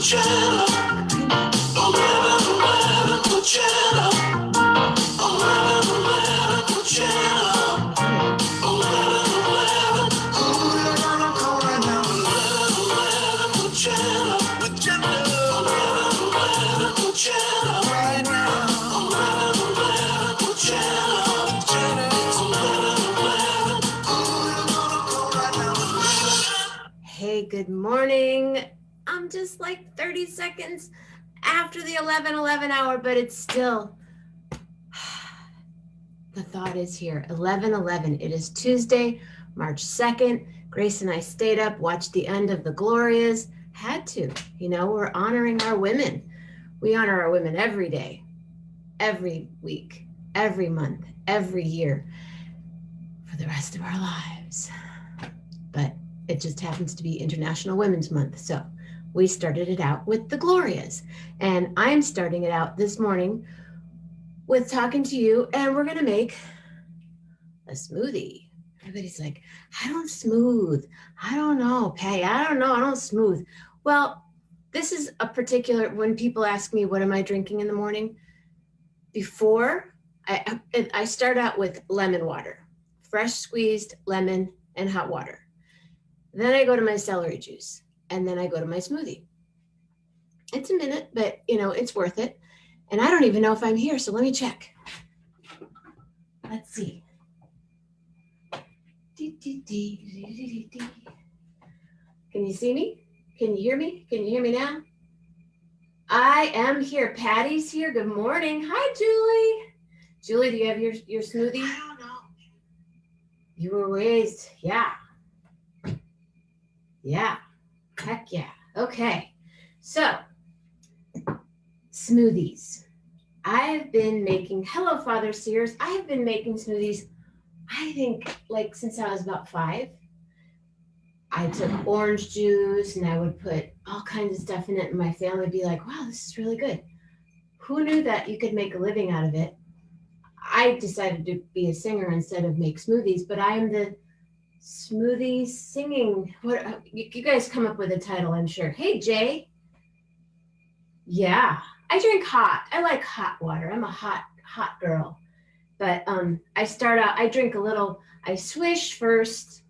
Hey, good morning. I'm just like 30 seconds after the 11:11 hour, but it's still, the thought is here, 11:11. It is Tuesday, March 2nd. Grace and I stayed up, watched the end of the Glorias. Had to, we're honoring our women. We honor our women every day, every week, every month, every year, for the rest of our lives. But it just happens to be International Women's Month. So we started it out with the Glorias. And I'm starting it out this morning with talking to you, and we're going to make a smoothie. Everybody's like, I don't smooth. I don't know, Patty. I don't know. I don't smooth. Well, this is a particular, when people ask me, what am I drinking in the morning? Before, I start out with lemon water, fresh squeezed lemon and hot water. Then I go to my celery juice, and then I go to my smoothie. It's a minute, but it's worth it. And I don't even know if I'm here, so let me check. Let's see. Can you see me? Can you hear me? Can you hear me now? I am here. Patty's here. Good morning. Hi, Julie. Julie, do you have your smoothie? I don't know. You were raised, yeah. Yeah, heck yeah. Okay, so smoothies. I've been making, hello, Father Sears. I have been making smoothies, I think, like since I was about 5. I took orange juice and I would put all kinds of stuff in it, and my family would be like, wow, this is really good. Who knew that you could make a living out of it? I decided to be a singer instead of make smoothies, but I am the smoothie singing. What you guys come up with a title, I'm sure. Hey, Jay. Yeah, I drink hot. I like hot water. I'm a hot girl. But I drink a little, I swish first,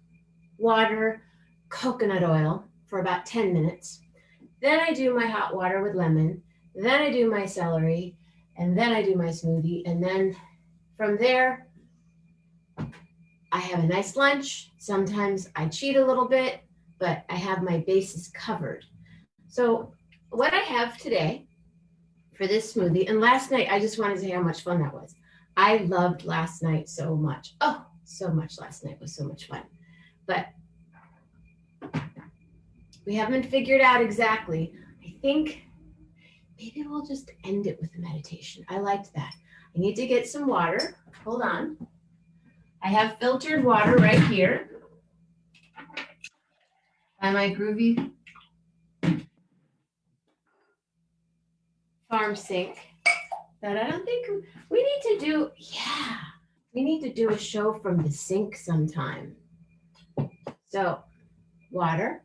water, coconut oil for about 10 minutes. Then I do my hot water with lemon. Then I do my celery, and then I do my smoothie. And then from there, I have a nice lunch. Sometimes I cheat a little bit, but I have my bases covered. So what I have today for this smoothie, and last night, I just wanted to say how much fun that was. I loved last night so much. Oh, so much last night was so much fun. But we haven't figured out exactly. I think maybe we'll just end it with a meditation. I liked that. I need to get some water. Hold on. I have filtered water right here by my groovy farm sink that I don't think we need to do. Yeah, we need to do a show from the sink sometime. So, water.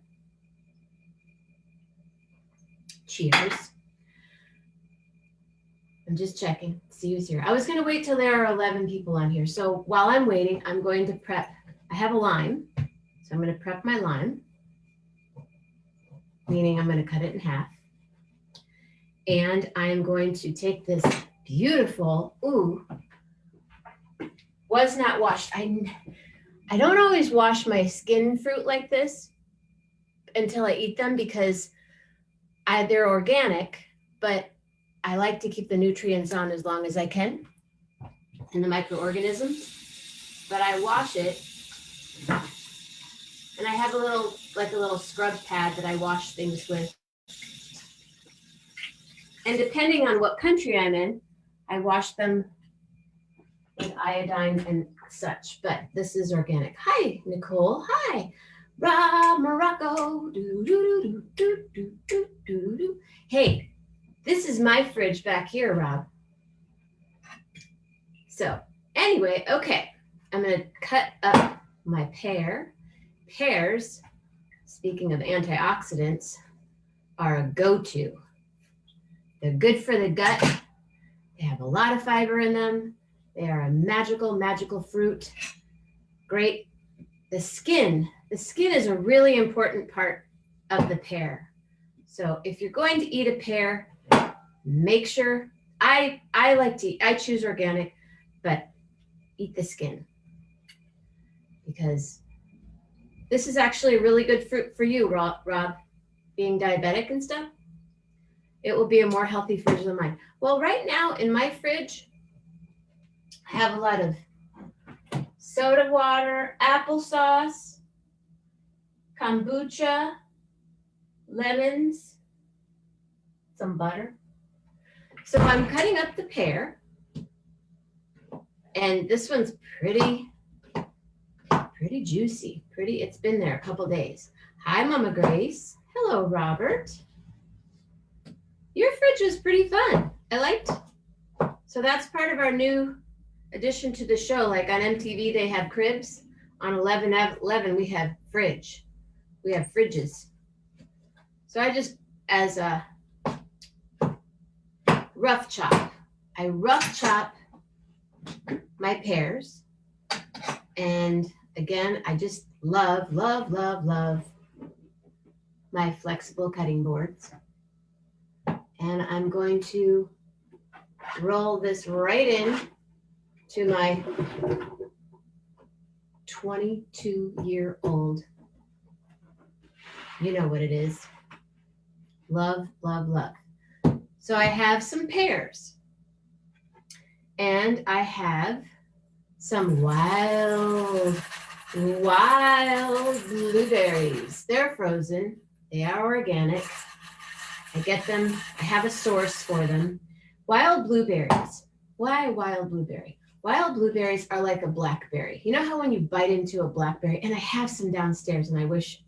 Cheers. I'm just checking, see who's here. I was going to wait till there are 11 people on here. So while I'm waiting, I'm going to prep. I have a lime, so I'm going to prep my lime, meaning I'm going to cut it in half. And I'm going to take this beautiful, was not washed. I don't always wash my skin fruit like this until I eat them because they're organic, but I like to keep the nutrients on as long as I can and the microorganisms. But I wash it, and I have a little scrub pad that I wash things with. And depending on what country I'm in, I wash them with iodine and such. But this is organic. Hi, Nicole. Hi. Rob Morocco. Do, do, do, do, do, do, do, do. Hey, this is my fridge back here, Rob. So anyway, okay. I'm going to cut up my pear. Pears, speaking of antioxidants, are a go-to. They're good for the gut. They have a lot of fiber in them. They are a magical, magical fruit. Great. The skin is a really important part of the pear. So if you're going to eat a pear, make sure, I like to eat, I choose organic, but eat the skin, because this is actually a really good fruit for you, Rob, being diabetic and stuff. It will be a more healthy fridge than mine. Well, right now in my fridge, I have a lot of soda water, applesauce, kombucha, lemons, some butter. So I'm cutting up the pear, and this one's pretty juicy. It's been there a couple days. Hi, Mama Grace. Hello, Robert. Your fridge was pretty fun. I liked. So that's part of our new addition to the show. Like on MTV, they have cribs. On 11 we have fridge. We have fridges. So I just, as a rough chop, I rough chop my pears. And again, I just love my flexible cutting boards. And I'm going to roll this right in to my 22-year-old. You know what it is. Love. So I have some pears. And I have some wild blueberries. They're frozen. They are organic. I get them. I have a source for them. Wild blueberries. Why wild blueberry? Wild blueberries are like a blackberry. You know how when you bite into a blackberry, and I have some downstairs, and I wish,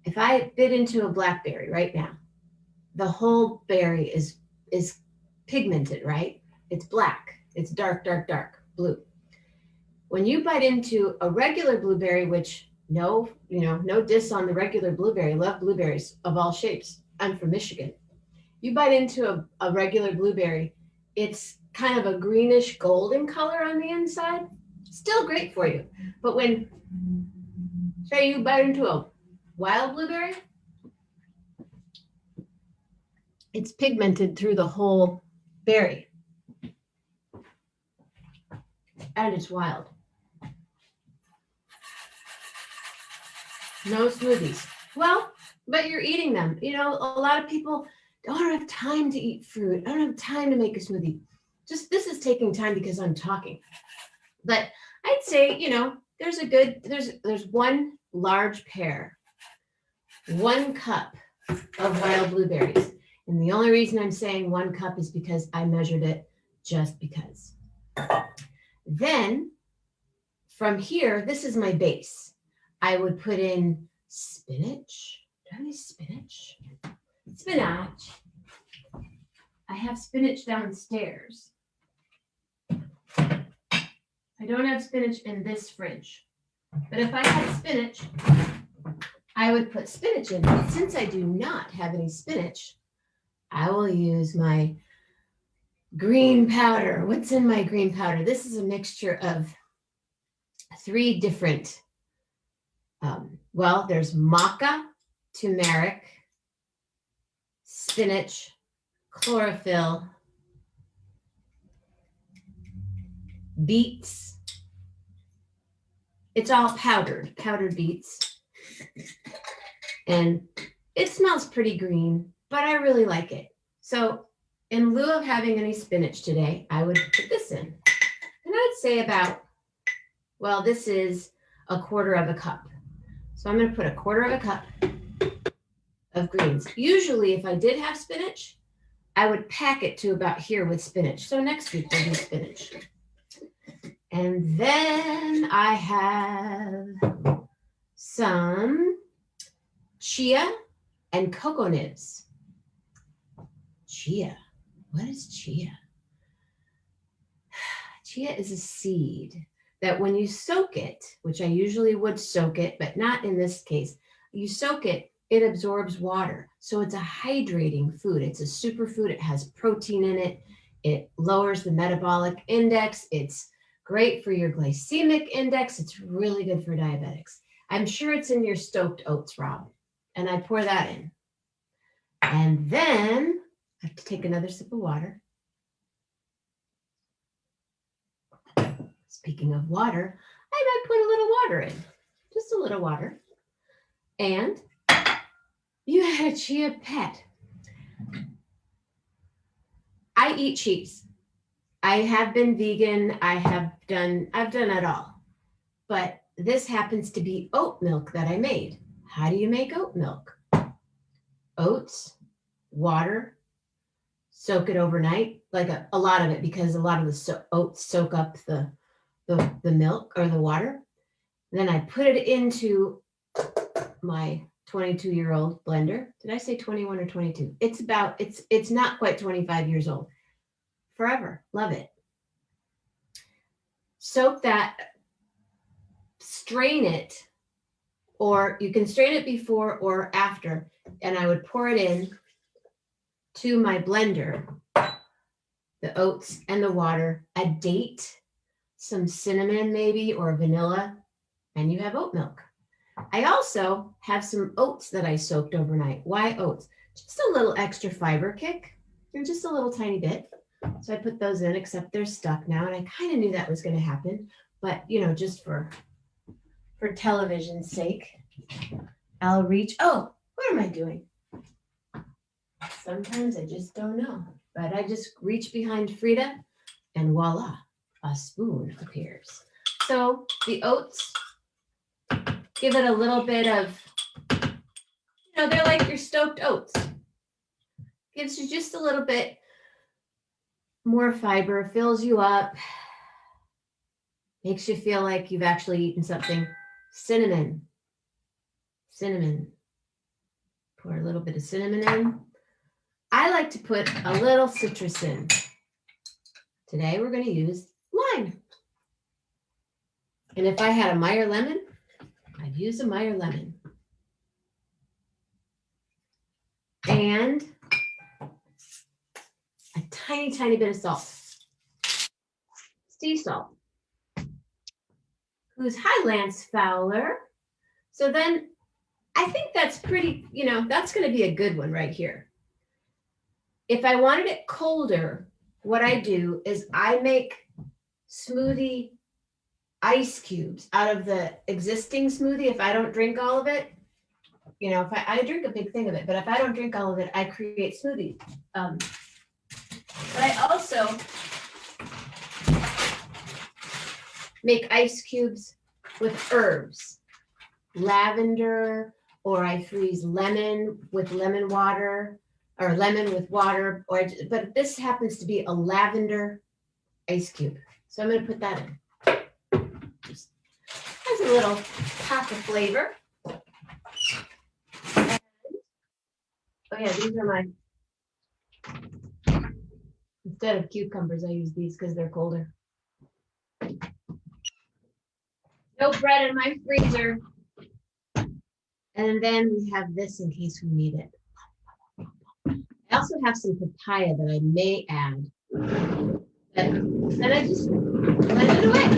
if I bit into a blackberry right now, the whole berry is pigmented, right? It's black. It's dark blue. When you bite into a regular blueberry, which no diss on the regular blueberry, love blueberries of all shapes. I'm from Michigan. You bite into a regular blueberry, it's kind of a greenish golden color on the inside. Still great for you. But when, say you bite into a wild blueberry, it's pigmented through the whole berry. And it's wild. No smoothies. Well, but you're eating them. You know, a lot of people don't have time to eat fruit. I don't have time to make a smoothie. Just, this is taking time because I'm talking. But I'd say, there's one large pear, 1 cup of wild blueberries. And the only reason I'm saying 1 cup is because I measured it just because. Then from here, this is my base. I would put in spinach. Do I have any spinach? Spinach. I have spinach downstairs. I don't have spinach in this fridge. But if I had spinach, I would put spinach in. But since I do not have any spinach, I will use my green powder. What's in my green powder? This is a mixture of 3 different, there's maca, turmeric, spinach, chlorophyll, beets. It's all powdered beets. And it smells pretty green, but I really like it. So in lieu of having any spinach today, I would put this in. And I'd say about, this is 1/4 cup. So I'm going to put 1/4 cup of greens. Usually if I did have spinach, I would pack it to about here with spinach. So next week we'll do spinach. And then I have some chia and cocoa nibs. Chia. What is chia? Chia is a seed that when you soak it, which I usually would soak it, but not in this case, you soak it it absorbs water. So it's a hydrating food. It's a superfood. It has protein in it. It lowers the metabolic index. It's great for your glycemic index. It's really good for diabetics. I'm sure it's in your stoked oats, Rob. And I pour that in. And then I have to take another sip of water. Speaking of water, I might put a little water in, just a little water. And you had a chia pet. I eat cheese. I have been vegan. I've done it all. But this happens to be oat milk that I made. How do you make oat milk? Oats, water, soak it overnight, like a lot of it, because a lot of the oats soak up the milk or the water. Then I put it into my 22-year-old blender. Did I say 21 or 22? It's not quite 25 years old. Forever. Love it. Soak that, strain it, or you can strain it before or after, and I would pour it in to my blender, the oats and the water, a date, some cinnamon maybe, or vanilla, and you have oat milk. I also have some oats that I soaked overnight. Why oats? Just a little extra fiber kick, and just a little tiny bit. So I put those in, except they're stuck now, and I kind of knew that was going to happen, but just for television's sake, I'll reach. Oh, what am I doing? Sometimes I just don't know, but I just reach behind Frida, and voila, a spoon appears. So the oats, give it a little bit of, they're like your stoked oats. Gives you just a little bit more fiber, fills you up, makes you feel like you've actually eaten something. Cinnamon. Pour a little bit of cinnamon in. I like to put a little citrus in. Today we're going to use lime. And if I had a Meyer lemon, I'd use a Meyer lemon. And a tiny, tiny bit of salt. Sea salt. Who's hi, Lance Fowler. So then I think that's pretty, that's going to be a good one right here. If I wanted it colder, what I do is I make smoothie ice cubes out of the existing smoothie. If I don't drink all of it, if I drink a big thing of it, but if I don't drink all of it, I create smoothies. But I also make ice cubes with herbs, lavender, or I freeze lemon with lemon water, or lemon with water, but this happens to be a lavender ice cube. So I'm going to put that in. Just has a little pop of flavor. And, oh yeah, these are my, instead of cucumbers, I use these because they're colder. No bread in my freezer. And then we have this in case we need it. I also have some papaya that I may add. But then I just blend it away.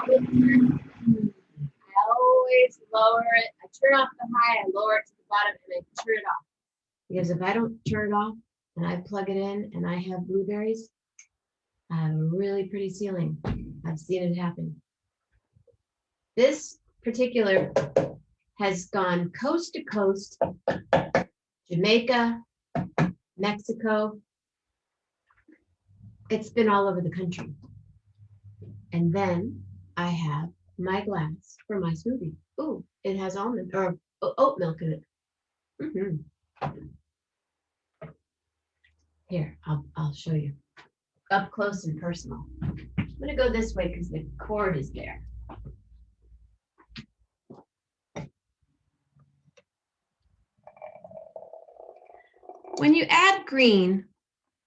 I always lower it. I turn off the high, I lower it to the bottom, and I turn it off. Because if I don't turn it off and I plug it in and I have blueberries, I have a really pretty ceiling. I've seen it happen. This particular has gone coast to coast, Jamaica, Mexico, It's been all over the country. And then I have my glass for my smoothie. Ooh, it has almond or oat milk in it. Here, I'll show you up close and personal. I'm gonna go this way because the cord is there. When you add green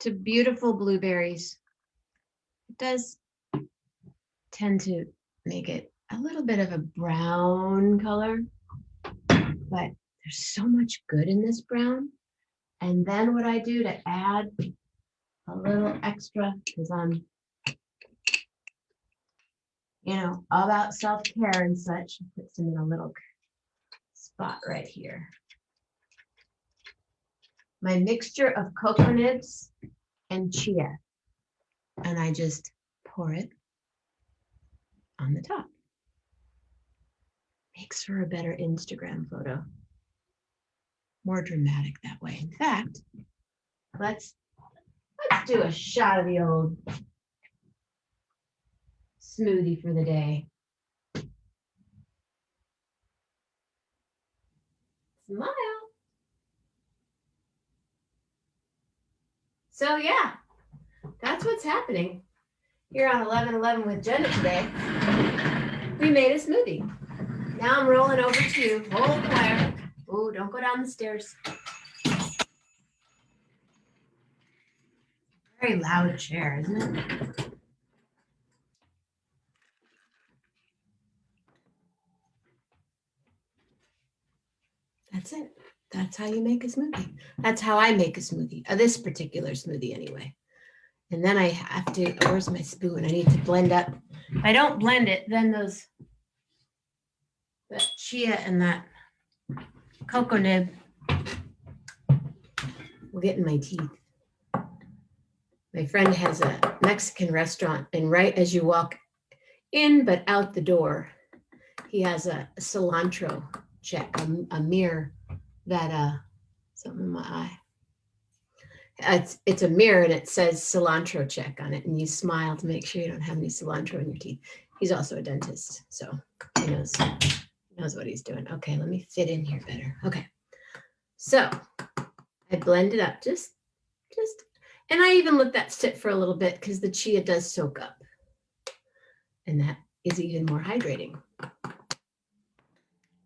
to beautiful blueberries, it does tend to make it a little bit of a brown color, but there's so much good in this brown. And then what I do to add a little extra, because I'm, all about self-care and such, put some in a little spot right here. My mixture of cocoa nibs and chia, and I just pour it on the top. Makes for a better Instagram photo. More dramatic that way. In fact, let's do a shot of the old smoothie for the day. Smile. So yeah, that's what's happening here on 11/11 with Jenna today. We made a smoothie. Now I'm rolling over to you. Hold there. Oh, don't go down the stairs. Very loud chair, isn't it? That's it. That's how you make a smoothie. That's how I make a smoothie. This particular smoothie anyway. And then I have to, where's my spoon? I need to blend up. If I don't blend it, then that chia and that cocoa nib will get in my teeth. My friend has a Mexican restaurant, and right as you walk in but out the door, he has a cilantro check, a mirror that something in my eye. It's a mirror and it says cilantro check on it, and you smile to make sure you don't have any cilantro in your teeth. He's also a dentist, so he knows what he's doing. Okay, let me fit in here better. Okay, so I blend it up just, and I even let that sit for a little bit because the chia does soak up, and that is even more hydrating. I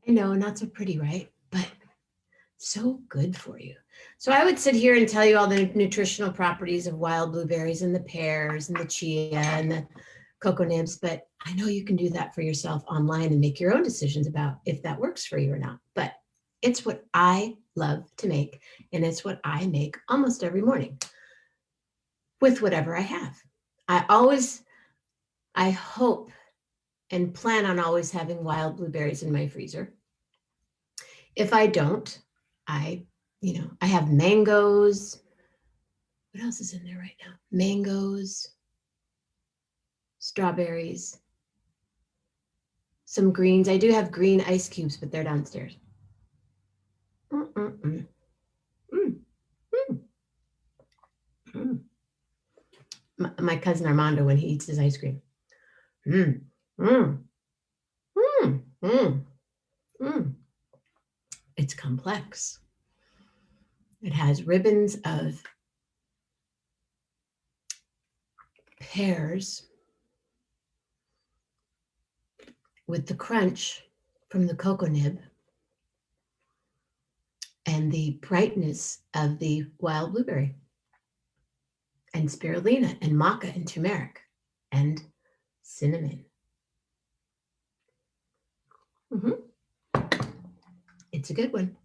know, not so pretty, right? But so good for you. So I would sit here and tell you all the nutritional properties of wild blueberries and the pears and the chia and the cocoa nibs, but I know you can do that for yourself online and make your own decisions about if that works for you or not. But it's what I love to make, and it's what I make almost every morning with whatever I have. I hope and plan on always having wild blueberries in my freezer. If I don't, I have mangoes. What else is in there right now? Mangoes, strawberries, some greens. I do have green ice cubes, but they're downstairs. My cousin Armando, when he eats his ice cream. It's complex. It has ribbons of pears with the crunch from the cocoa nib and the brightness of the wild blueberry and spirulina and maca and turmeric and cinnamon. It's a good one.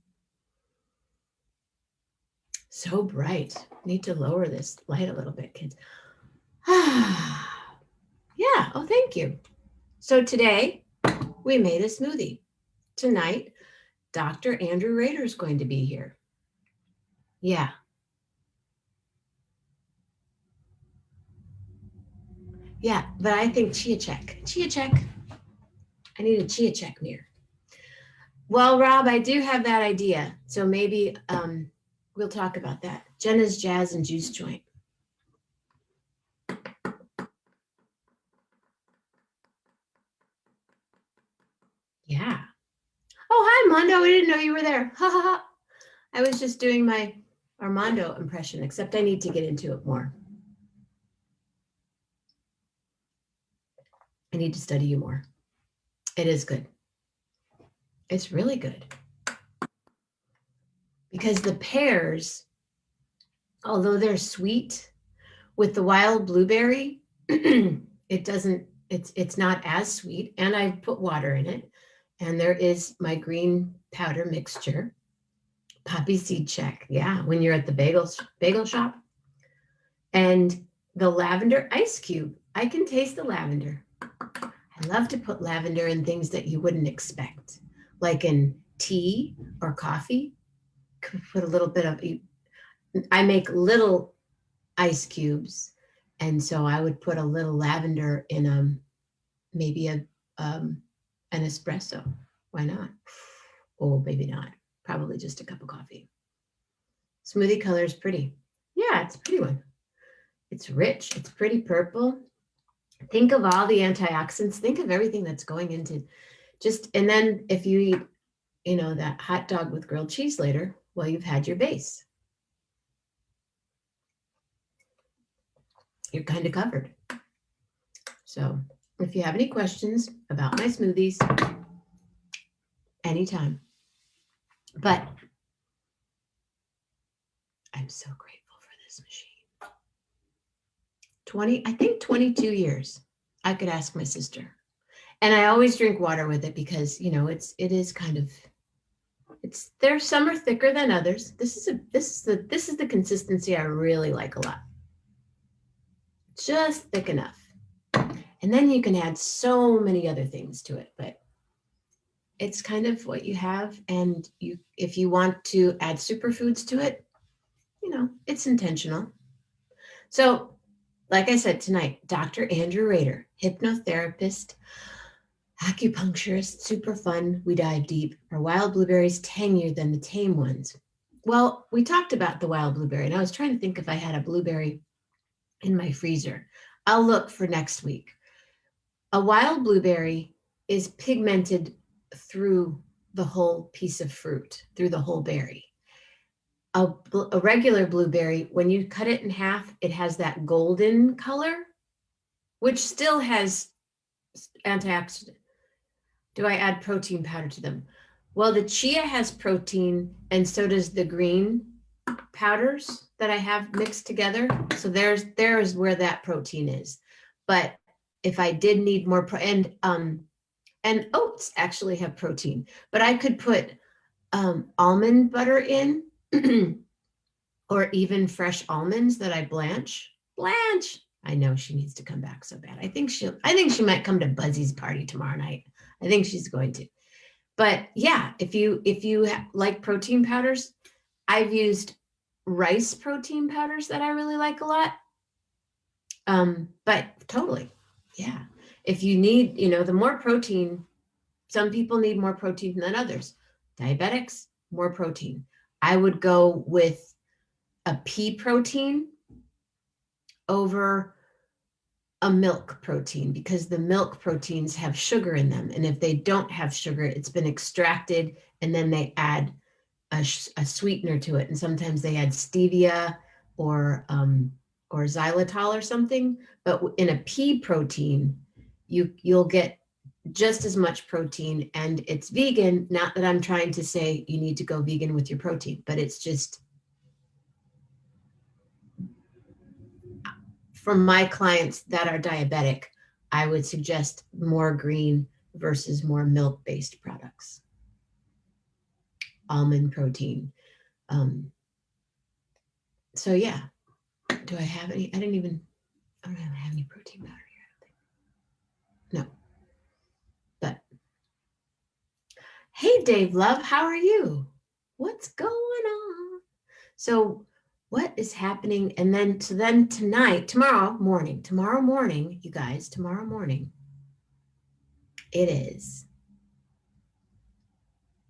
So bright. Need to lower this light a little bit, kids. Yeah. Oh, thank you. So today we made a smoothie. Tonight, Dr. Andrew Rader is going to be here. Yeah. Yeah, but I think chia check. Chia check. I need a chia check mirror. Well, Rob, I do have that idea. So maybe we'll talk about that. Jenna's Jazz and Juice Joint. Yeah. Oh, hi, Mondo. I didn't know you were there. Ha ha ha. I was just doing my Armando impression, except I need to get into it more. I need to study you more. It is good. It's really good. Because the pears, although they're sweet, with the wild blueberry, it's not as sweet. And I put water in it. And there is my green powder mixture. Poppy seed check. Yeah, when you're at the bagel shop. And the lavender ice cube. I can taste the lavender. I love to put lavender in things that you wouldn't expect, like in tea or coffee. Could put a little bit of, I make little ice cubes. And so I would put a little lavender in maybe an espresso. Why not? Oh, maybe not. Probably just a cup of coffee. Smoothie color is pretty. Yeah, it's a pretty one. It's rich. It's pretty purple. Think of all the antioxidants. Think of everything that's going into just, and then if you eat, that hot dog with grilled cheese later, well, you've had your base. You're kind of covered. So if you have any questions about my smoothies, anytime. But I'm so grateful for this machine. 22 years. I could ask my sister. And I always drink water with it because, it is kind of, there's some are thicker than others. This is the consistency I really like a lot. Just thick enough. And then you can add so many other things to it, but it's kind of what you have. And if you want to add superfoods to it, it's intentional. So, like I said tonight, Dr. Andrew Rader, hypnotherapist, acupuncturist, super fun. We dive deep. Are wild blueberries tangier than the tame ones? Well, we talked about the wild blueberry, and I was trying to think if I had a blueberry in my freezer. I'll look for next week. A wild blueberry is pigmented through the whole piece of fruit, through the whole berry. A regular blueberry, when you cut it in half, it has that golden color, which still has antioxidant. Do I add protein powder to them? Well, the chia has protein, and so does the green powders that I have mixed together. So there's where that protein is. But if I did need more, and oats actually have protein, but I could put almond butter in, or even fresh almonds that I blanch. I know she needs to come back so bad. I think she might come to Buzzy's party tomorrow night. I think she's going to. But yeah, if you like protein powders, I've used rice protein powders that I really like a lot. But totally, yeah. If you need, the more protein, some people need more protein than others. Diabetics, more protein. I would go with a pea protein over a milk protein because the milk proteins have sugar in them. And if they don't have sugar, it's been extracted and then they add a sweetener to it. And sometimes they add stevia or xylitol or something. But in a pea protein, you'll get just as much protein, and it's vegan. Not that I'm trying to say you need to go vegan with your protein, but it's just for my clients that are diabetic, I would suggest more green versus more milk-based products. Almond protein. So yeah, do I have any? I don't have any protein powder here, I don't think. No. But hey, Dave Love, how are you? What's going on? So what is happening? And then tomorrow morning, you guys, tomorrow morning, it is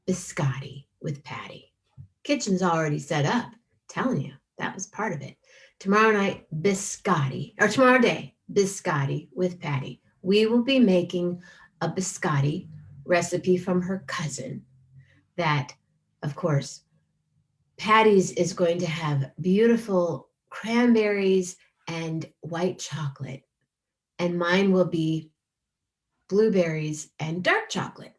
biscotti with Patty. Kitchen's already set up. Telling you, that was part of it. Tomorrow night, biscotti, or tomorrow day, biscotti with Patty. We will be making a biscotti recipe from her cousin that, of course, Patty's is going to have beautiful cranberries and white chocolate, and mine will be blueberries and dark chocolate.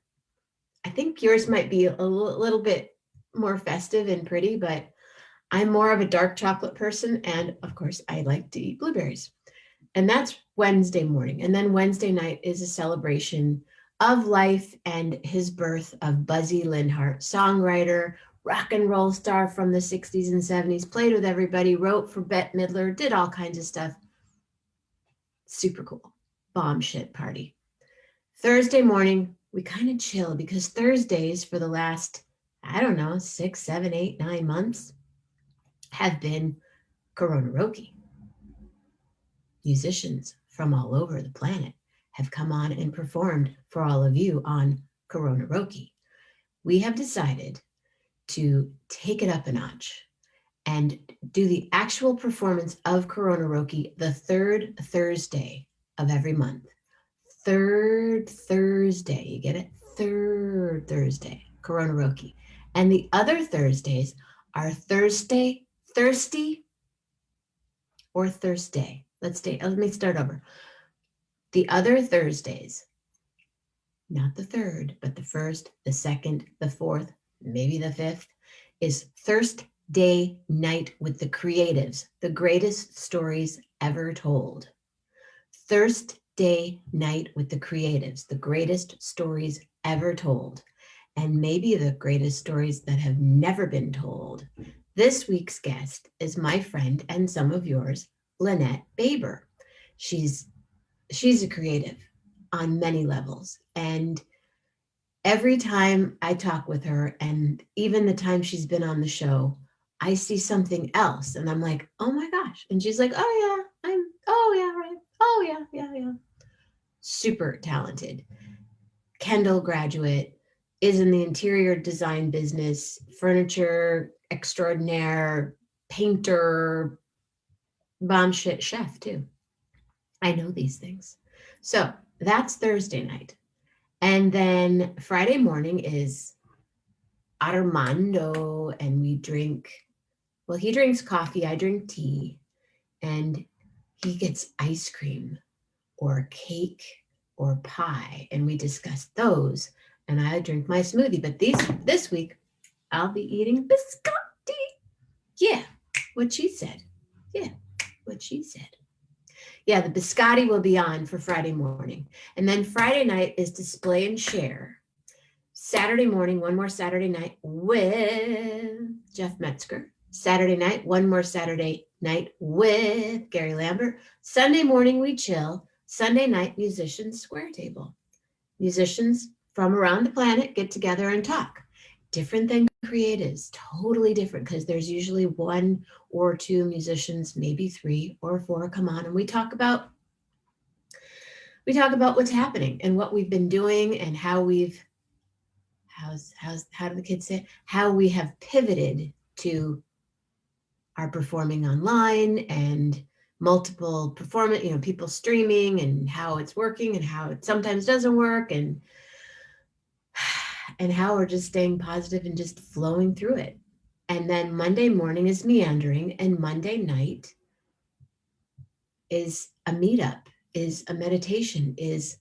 I think yours might be a little bit more festive and pretty, but I'm more of a dark chocolate person. And of course, I like to eat blueberries. And that's Wednesday morning. And then Wednesday night is a celebration of life and his birth of Buzzy Lindhart, songwriter, rock and roll star from the 60s and 70s, played with everybody, wrote for Bette Midler, did all kinds of stuff. Super cool. Bomb shit party. Thursday morning, we kind of chill because Thursdays for the last, I don't know, 6, 7, 8, 9 months have been Coronaroki. Musicians from all over the planet have come on and performed for all of you on Coronaroki. We have decided to take it up a notch and do the actual performance of Coronaroki the third Thursday of every month. Third Thursday, you get it? Third Thursday, Coronaroki. And the other Thursdays are thirsty, or Thursday. Let me start over. The other Thursdays, not the third, but the first, the second, the fourth, maybe the fifth, is Thursday night with the creatives, the greatest stories ever told. Thursday night with the creatives, the greatest stories ever told, and maybe the greatest stories that have never been told. This week's guest is my friend and some of yours, Lynette Baber. She's a creative on many levels, and every time I talk with her, and even the time she's been on the show, I see something else, and I'm like, oh my gosh. And she's like, oh yeah, oh yeah, right. Oh yeah. Super talented. Kendall graduate, is in the interior design business, furniture extraordinaire, painter, bomb shit chef too. I know these things. So that's Thursday night. And then Friday morning is Armando, and we drink, well, he drinks coffee, I drink tea, and he gets ice cream or cake or pie, and we discuss those, and I drink my smoothie. But this week, I'll be eating biscotti. Yeah, what she said. Yeah, what she said. Yeah, the biscotti will be on for Friday morning. And then Friday night is display and share. Saturday morning, one more Saturday night with Jeff Metzger. Saturday night, one more Saturday night with Gary Lambert. Sunday morning, we chill. Sunday night, musicians square table. Musicians from around the planet get together and talk. Different than creatives, totally different, because there's usually one or two musicians, maybe 3 or 4 come on, and we talk about what's happening and what we've been doing and how we've how do the kids say it? How we have pivoted to our performing online and multiple performance, people streaming, and how it's working and how it sometimes doesn't work, and how we're just staying positive and just flowing through it. And then Monday morning is meandering, and Monday night is a meetup, is a meditation, is,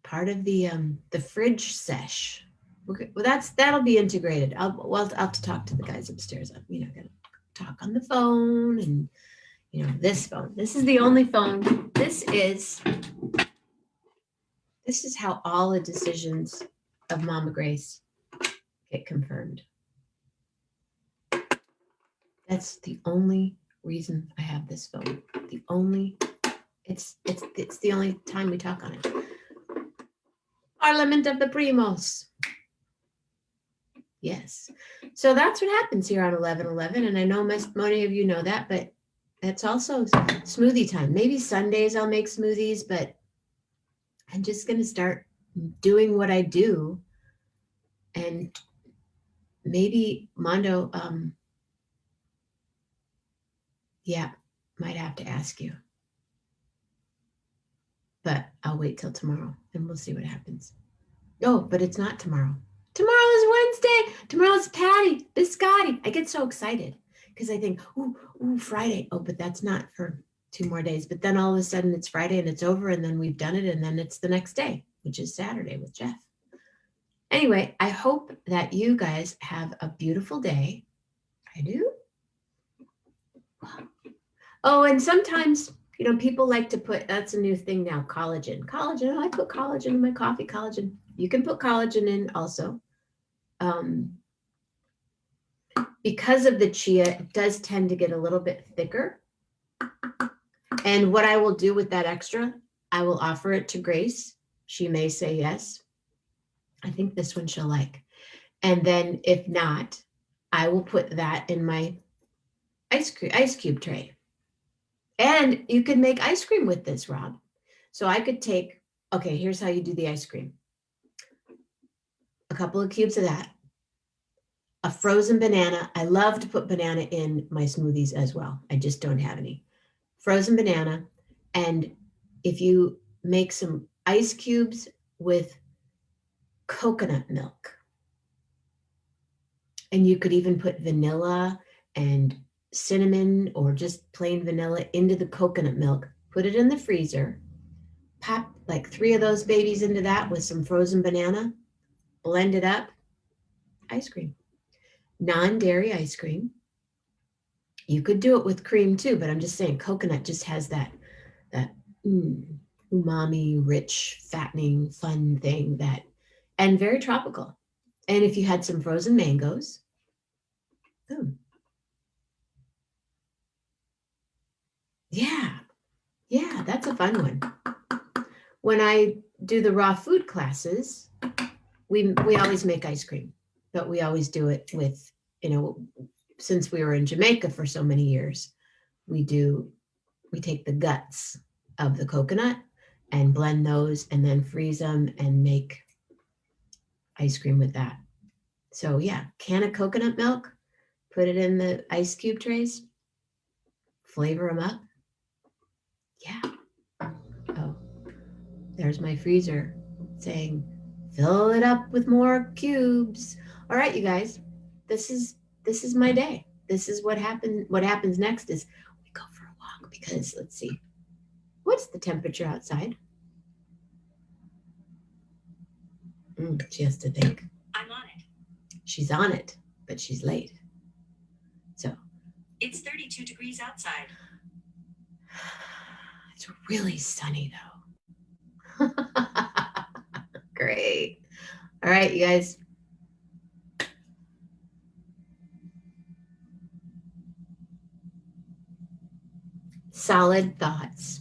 part of the fridge sesh. Well, that'll be integrated. I'll have to talk to the guys upstairs. I'm, gonna talk on the phone, and this phone. This is the only phone. This is how all the decisions of Mama Grace get confirmed. That's the only reason I have this phone. It's the only time we talk on it. Parliament of the Primos. Yes. So that's what happens here on 11/11. And I know many of you know that, but that's also smoothie time. Maybe Sundays I'll make smoothies, but I'm just going to start doing what I do. And maybe Mondo, might have to ask you. but I'll wait till tomorrow and we'll see what happens. Oh, but it's not tomorrow. Tomorrow is Wednesday. Tomorrow's Patty, Biscotti. I get so excited because I think, ooh, Friday. Oh, but that's not for 2 more days. But then all of a sudden it's Friday and it's over and then we've done it and then it's the next day, which is Saturday with Jeff. Anyway, I hope that you guys have a beautiful day. I do. Oh, and sometimes, people like to put, that's a new thing now, collagen. Collagen, I put collagen in my coffee, collagen. You can put collagen in also. Because of the chia, it does tend to get a little bit thicker. And what I will do with that extra, I will offer it to Grace. She may say yes. I think this one she'll like. And then if not, I will put that in my ice cube tray. And you can make ice cream with this, Rob. So I could take, okay, here's how you do the ice cream. A couple of cubes of that. A frozen banana. I love to put banana in my smoothies as well. I just don't have any. Frozen banana. And if you make some ice cubes with coconut milk, and you could even put vanilla and cinnamon or just plain vanilla into the coconut milk, put it in the freezer, pop like 3 of those babies into that with some frozen banana, blend it up, ice cream. Non-dairy ice cream. You could do it with cream too, but I'm just saying coconut just has that umami, rich, fattening, fun thing and very tropical. And if you had some frozen mangoes, boom. Yeah, that's a fun one. When I do the raw food classes, we always make ice cream, but we always do it with, since we were in Jamaica for so many years, we take the guts of the coconut and blend those and then freeze them and make ice cream with that. So yeah, can of coconut milk, put it in the ice cube trays, flavor them up. Yeah. Oh, there's my freezer saying, fill it up with more cubes. All right, you guys, this is my day. This is what happens next is we go for a walk because let's see, what's the temperature outside? She has to think. I'm on it. She's on it, but she's late. So it's 32 degrees outside. It's really sunny though. Great. All right, you guys. Solid thoughts.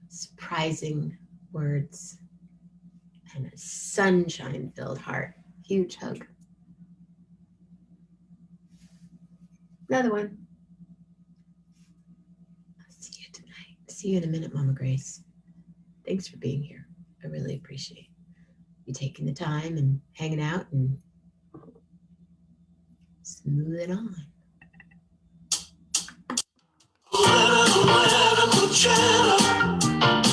Surprising words and a sunshine-filled heart. Huge hug. Another one. I'll see you tonight. See you in a minute, Mama Grace. Thanks for being here. I really appreciate you taking the time and hanging out and smoothing on. Untitled Chapter.